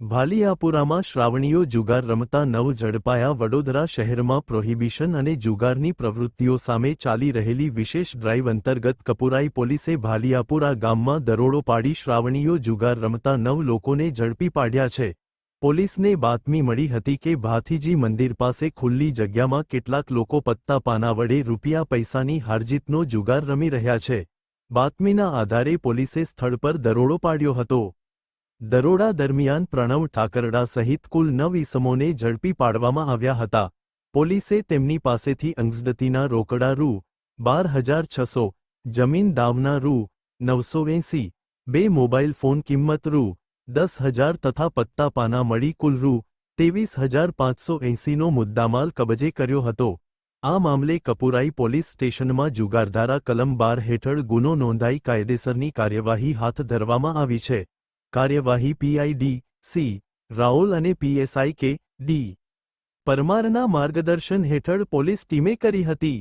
ભાલિયાપુરામાં શ્રાવણીઓ જુગાર રમતા 9 ઝડપાયા. વડોદરા શહેરમાં પ્રોહિબિશન અને જુગારની પ્રવૃત્તિઓ સામે ચાલી રહેલી વિશેષ ડ્રાઇવ અંતર્ગત કપુરાઈ પોલીસે ભાલિયાપુરા ગામમાં દરોડો પાડી શ્રાવણીઓ જુગાર રમતા 9 લોકોને ઝડપી પાડ્યા છે. પોલીસને બાતમી મળી હતી કે ભાથીજી મંદિર પાસે ખુલ્લી જગ્યામાં કેટલાક લોકો પત્તા પાના વડે રૂપિયા પૈસાની હારજીતનો જુગાર રમી રહ્યા છે. બાતમીના આધારે પોલીસે સ્થળ પર દરોડો પાડ્યો હતો. દરોડા દરમિયાન પ્રણવ ઠાકરડા સહિત કુલ 9 ઈસમોને ઝડપી પાડવામાં આવ્યા હતા. પોલીસે તેમની પાસેથી અંગઝડતીના રોકડા રૂ. 12,600, જમીન દાવના રૂ. 980, 2 મોબાઈલ ફોન કિંમત રૂ. 10,000 તથા પત્તા પાના મળી કુલ રૂ. 23,580નો મુદ્દામાલ કબજે કર્યો હતો. આ મામલે કપુરાઈ પોલીસ સ્ટેશનમાં જુગારધારા કલમ 12 હેઠળ ગુનો નોંધાઈ કાયદેસરની કાર્યવાહી હાથ ધરવામાં આવી છે. કાર્યવાહી પીઆઈડી સી. રાઓલ અને પીએસઆઈ કે. ડી. પરમારના માર્ગદર્શન હેઠળ પોલીસ ટીમે કરી હતી.